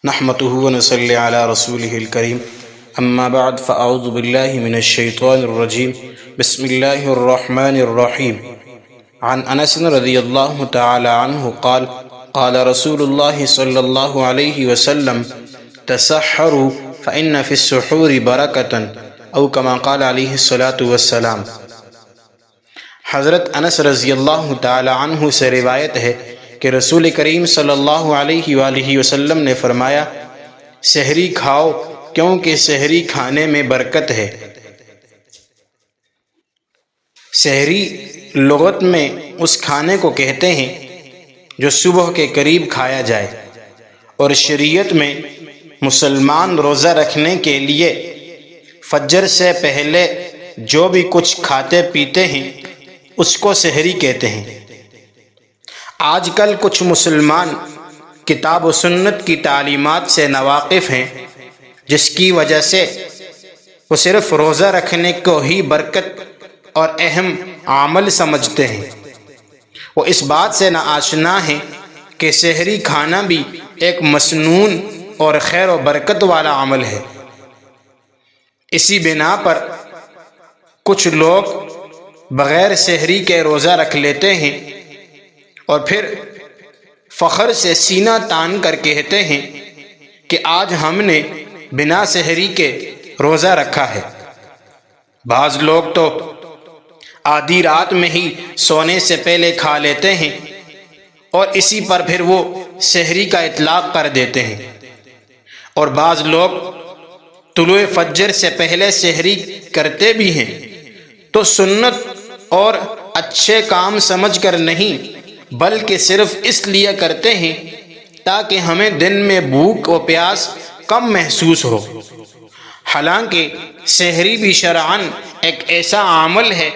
نحمده ونصلي على رسوله الكريم اما بعد فاعوذ بالله من الشيطان الرجيم بسم الله الرحمن الرحيم عن انس رضي الله تعالى عنه قال قال رسول الله صلى الله عليه وسلم تسحروا فإن في السحور بركة او كما قال عليه الصلاة والسلام۔ حضرت انس رضی اللہ تعالی عنہ سے روایت ہے کہ رسول کریم صلی اللہ علیہ وآلہ وسلم نے فرمایا، سحری کھاؤ کیونکہ سحری کھانے میں برکت ہے۔ سحری لغت میں اس کھانے کو کہتے ہیں جو صبح کے قریب کھایا جائے، اور شریعت میں مسلمان روزہ رکھنے کے لیے فجر سے پہلے جو بھی کچھ کھاتے پیتے ہیں اس کو سحری کہتے ہیں۔ آج کل کچھ مسلمان کتاب و سنت کی تعلیمات سے ناواقف ہیں، جس کی وجہ سے وہ صرف روزہ رکھنے کو ہی برکت اور اہم عمل سمجھتے ہیں۔ وہ اس بات سے ناآشنا ہیں کہ سحری کھانا بھی ایک مسنون اور خیر و برکت والا عمل ہے۔ اسی بنا پر کچھ لوگ بغیر سحری کے روزہ رکھ لیتے ہیں اور پھر فخر سے سینہ تان کر کہتے ہیں کہ آج ہم نے بنا سحری کے روزہ رکھا ہے۔ بعض لوگ تو آدھی رات میں ہی سونے سے پہلے کھا لیتے ہیں اور اسی پر پھر وہ سحری کا اطلاق کر دیتے ہیں، اور بعض لوگ طلوع فجر سے پہلے سحری کرتے بھی ہیں تو سنت اور اچھے کام سمجھ کر نہیں بلکہ صرف اس لیے کرتے ہیں تاکہ ہمیں دن میں بھوک و پیاس کم محسوس ہو۔ حالانکہ سحری بھی شرعاً ایک ایسا عمل ہے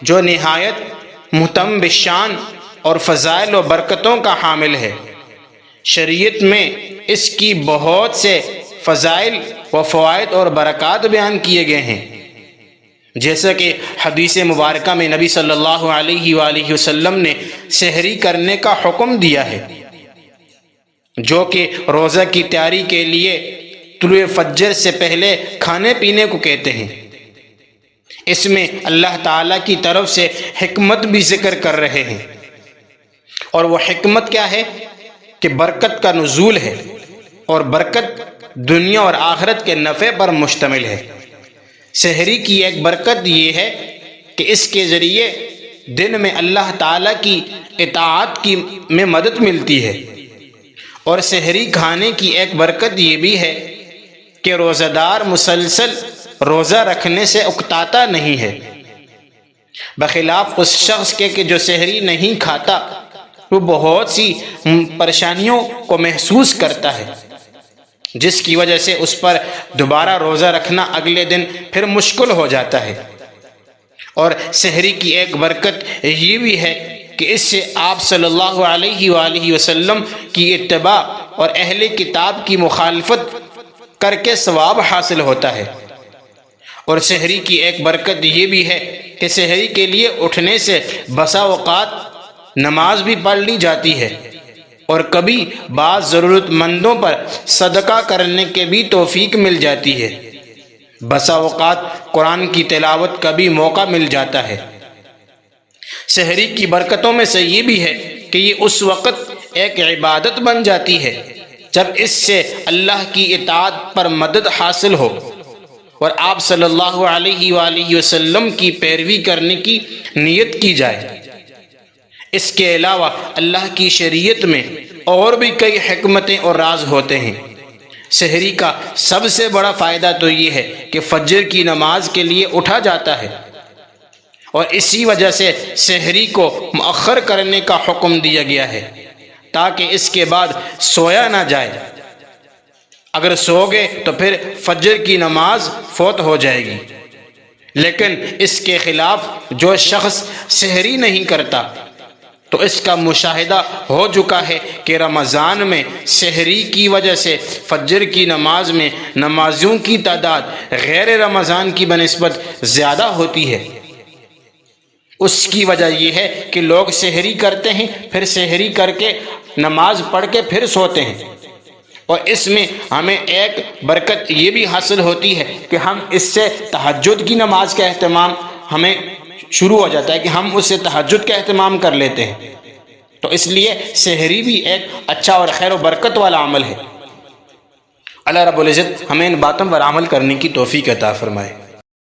جو نہایت مہتم بشان اور فضائل و برکتوں کا حامل ہے۔ شریعت میں اس کی بہت سے فضائل و فوائد اور برکات بیان کیے گئے ہیں، جیسا کہ حدیث مبارکہ میں نبی صلی اللہ علیہ وآلہ وسلم نے سحری کرنے کا حکم دیا ہے، جو کہ روزہ کی تیاری کے لیے طلوع فجر سے پہلے کھانے پینے کو کہتے ہیں۔ اس میں اللہ تعالیٰ کی طرف سے حکمت بھی ذکر کر رہے ہیں، اور وہ حکمت کیا ہے کہ برکت کا نزول ہے، اور برکت دنیا اور آخرت کے نفع پر مشتمل ہے۔ سحری کی ایک برکت یہ ہے کہ اس کے ذریعے دن میں اللہ تعالیٰ کی اطاعت میں مدد ملتی ہے، اور سحری کھانے کی ایک برکت یہ بھی ہے کہ روزہ دار مسلسل روزہ رکھنے سے اکتاتا نہیں ہے، بخلاف اس شخص کے کہ جو سحری نہیں کھاتا وہ بہت سی پریشانیوں کو محسوس کرتا ہے، جس کی وجہ سے اس پر دوبارہ روزہ رکھنا اگلے دن پھر مشکل ہو جاتا ہے۔ اور سحری کی ایک برکت یہ بھی ہے کہ اس سے آپ صلی اللہ علیہ وآلہ وسلم کی اتباع اور اہل کتاب کی مخالفت کر کے ثواب حاصل ہوتا ہے۔ اور سحری کی ایک برکت یہ بھی ہے کہ سحری کے لیے اٹھنے سے بسا اوقات نماز بھی پڑھ لی جاتی ہے، اور کبھی بعض ضرورت مندوں پر صدقہ کرنے کے بھی توفیق مل جاتی ہے، بسا اوقات قرآن کی تلاوت کا بھی موقع مل جاتا ہے۔ سحری کی برکتوں میں سے یہ بھی ہے کہ یہ اس وقت ایک عبادت بن جاتی ہے جب اس سے اللہ کی اطاعت پر مدد حاصل ہو اور آپ صلی اللہ علیہ وآلہ وسلم کی پیروی کرنے کی نیت کی جائے۔ اس کے علاوہ اللہ کی شریعت میں اور بھی کئی حکمتیں اور راز ہوتے ہیں۔ سحری کا سب سے بڑا فائدہ تو یہ ہے کہ فجر کی نماز کے لیے اٹھا جاتا ہے، اور اسی وجہ سے سحری کو مؤخر کرنے کا حکم دیا گیا ہے تاکہ اس کے بعد سویا نہ جائے۔ اگر سو گئے تو پھر فجر کی نماز فوت ہو جائے گی۔ لیکن اس کے خلاف جو شخص سحری نہیں کرتا تو اس کا مشاہدہ ہو چکا ہے کہ رمضان میں سحری کی وجہ سے فجر کی نماز میں نمازیوں کی تعداد غیر رمضان کی بنسبت زیادہ ہوتی ہے۔ اس کی وجہ یہ ہے کہ لوگ سحری کرتے ہیں، پھر سحری کر کے نماز پڑھ کے پھر سوتے ہیں، اور اس میں ہمیں ایک برکت یہ بھی حاصل ہوتی ہے کہ ہم اس سے تہجد کی نماز کا اہتمام ہمیں شروع ہو جاتا ہے کہ ہم اس سے تہجد کا اہتمام کر لیتے ہیں. تو اس لیے سحری بھی ایک اچھا اور خیر و برکت والا عمل ہے. اللہ رب العزت ہمیں ان باتوں پر عمل کرنے کی توفیق عطا فرمائے.